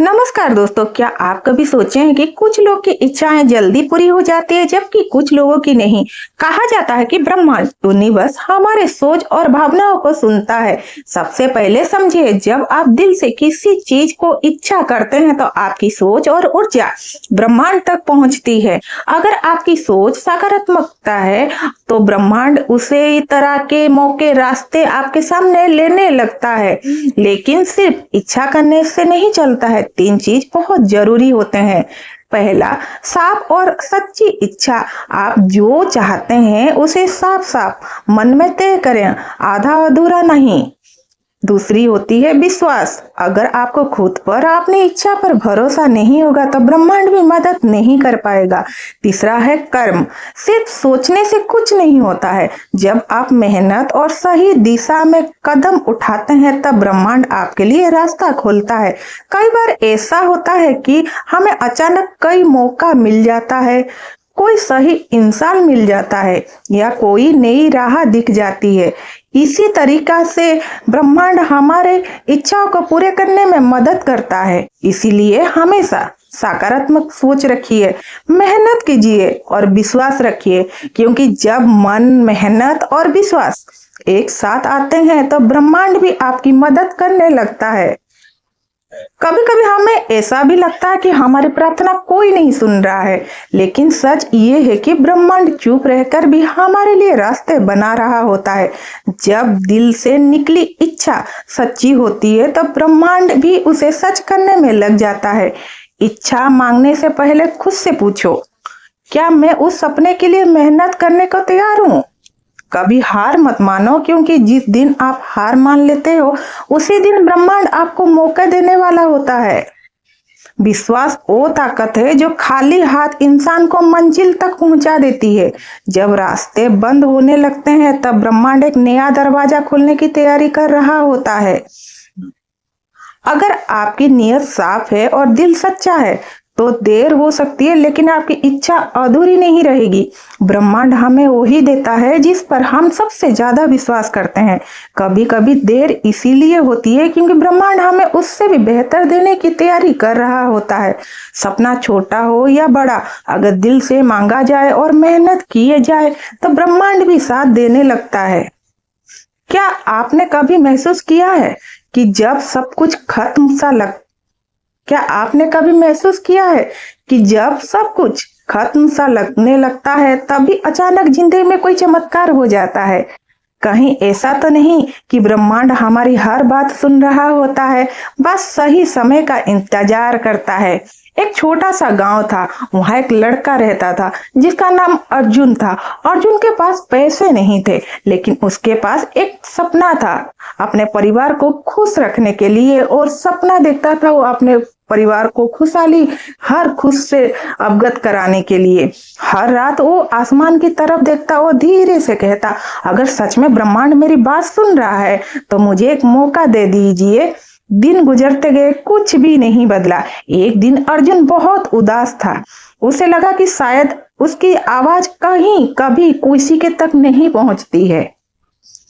नमस्कार दोस्तों, क्या आप कभी सोचे हैं कि कुछ लोग की इच्छाएं जल्दी पूरी हो जाती है जबकि कुछ लोगों की नहीं। कहा जाता है कि ब्रह्मांड यूनिवर्स हमारे सोच और भावनाओं को सुनता है। सबसे पहले समझिए, जब आप दिल से किसी चीज को इच्छा करते हैं तो आपकी सोच और ऊर्जा ब्रह्मांड तक पहुंचती है। अगर आपकी सोच सकारात्मकता है तो ब्रह्मांड उसे तरह के मौके रास्ते आपके सामने लेने लगता है। लेकिन सिर्फ इच्छा करने से नहीं चलता है। 3 चीज बहुत जरूरी होते हैं। पहला, साफ और सच्ची इच्छा। आप जो चाहते हैं उसे साफ साफ मन में तय करें, आधा अधूरा नहीं। दूसरी होती है विश्वास। अगर आपको खुद पर अपनी इच्छा पर भरोसा नहीं होगा तो ब्रह्मांड भी मदद नहीं कर पाएगा। तीसरा है कर्म। सिर्फ सोचने से कुछ नहीं होता है। जब आप मेहनत और सही दिशा में कदम उठाते हैं तब ब्रह्मांड आपके लिए रास्ता खोलता है। कई बार ऐसा होता है कि हमें अचानक कई मौका मिल जाता है, कोई सही इंसान मिल जाता है या कोई नई राह दिख जाती है। इसी तरीका से ब्रह्मांड हमारे इच्छाओं को पूरे करने में मदद करता है। इसीलिए हमेशा सकारात्मक सोच रखिए, मेहनत कीजिए और विश्वास रखिए, क्योंकि जब मन, मेहनत और विश्वास एक साथ आते हैं तो ब्रह्मांड भी आपकी मदद करने लगता है। कभी कभी हमें ऐसा भी लगता है कि हमारी प्रार्थना कोई नहीं सुन रहा है, लेकिन सच ये है कि ब्रह्मांड चुप रहकर भी हमारे लिए रास्ते बना रहा होता है। जब दिल से निकली इच्छा सच्ची होती है तो ब्रह्मांड भी उसे सच करने में लग जाता है। इच्छा मांगने से पहले खुद से पूछो, क्या मैं उस सपने के लिए मेहनत करने को तैयार हूँ? कभी हार मत मानो, क्योंकि जिस दिन आप हार मान लेते हो उसी दिन ब्रह्मांड आपको मौका देने वाला होता है। विश्वास वो ताकत है जो खाली हाथ इंसान को मंजिल तक पहुंचा देती है। जब रास्ते बंद होने लगते हैं तब ब्रह्मांड एक नया दरवाजा खोलने की तैयारी कर रहा होता है। अगर आपकी नीयत साफ है और दिल सच्चा है तो देर हो सकती है, लेकिन आपकी इच्छा अधूरी नहीं रहेगी। ब्रह्मांड हमें वही देता है जिस पर हम सबसे ज्यादा विश्वास करते हैं। कभी कभी देर इसीलिए होती है क्योंकि ब्रह्मांड हमें उससे भी बेहतर देने की तैयारी कर रहा होता है। सपना छोटा हो या बड़ा, अगर दिल से मांगा जाए और मेहनत किए जाए तो ब्रह्मांड भी साथ देने लगता है। क्या आपने कभी महसूस किया है कि जब सब कुछ खत्म सा लगने लगता है तभी अचानक जिंदगी में कोई चमत्कार हो जाता है? कहीं ऐसा तो नहीं कि ब्रह्मांड हमारी हर बात सुन रहा होता है, बस सही समय का इंतजार करता है। एक छोटा सा गांव था, वहां एक लड़का रहता था जिसका नाम अर्जुन था। अर्जुन के पास पैसे नहीं थे, लेकिन उसके पास एक सपना था, अपने परिवार को खुश रखने के लिए। और सपना देखता था वो अपने परिवार को खुशहाली, हर खुश से अवगत कराने के लिए। हर रात वो आसमान की तरफ देखता, वो धीरे से कहता, अगर सच में ब्रह्मांड मेरी बात सुन रहा है तो मुझे एक मौका दे दीजिए। दिन गुजरते गए, कुछ भी नहीं बदला। एक दिन अर्जुन बहुत उदास था। उसे लगा कि शायद उसकी आवाज कहीं कभी किसी के तक नहीं पहुंचती है।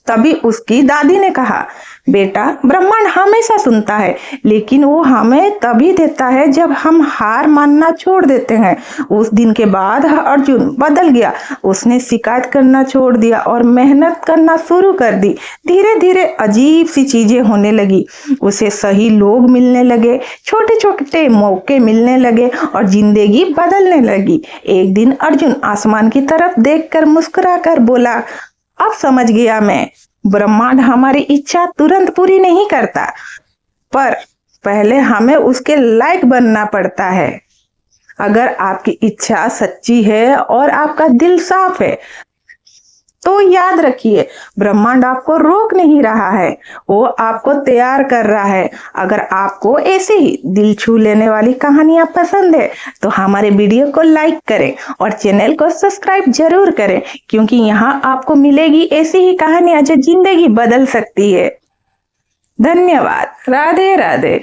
तभी उसकी दादी ने कहा, बेटा, ब्रह्मांड हमेशा सुनता है, लेकिन वो हमें तभी देता है जब हम हार मानना छोड़ देते हैं। उस दिन के बाद अर्जुन बदल गया। उसने शिकायत करना छोड़ दिया और मेहनत करना शुरू कर दी। धीरे धीरे अजीब सी चीजें होने लगी। उसे सही लोग मिलने लगे, छोटे छोटे मौके मिलने लगे और जिंदगी बदलने लगी। एक दिन अर्जुन आसमान की तरफ देखकर मुस्कुराकर बोला, अब समझ गया मैं, ब्रह्मांड हमारी इच्छा तुरंत पूरी नहीं करता, पर पहले हमें उसके लायक बनना पड़ता है। अगर आपकी इच्छा सच्ची है और आपका दिल साफ है तो याद रखिए, ब्रह्मांड आपको रोक नहीं रहा है, वो आपको तैयार कर रहा है। अगर आपको ऐसे ही दिल छू लेने वाली कहानियां पसंद है तो हमारे वीडियो को लाइक करें और चैनल को सब्सक्राइब जरूर करें, क्योंकि यहाँ आपको मिलेगी ऐसी ही कहानियां जो जिंदगी बदल सकती है। धन्यवाद। राधे राधे।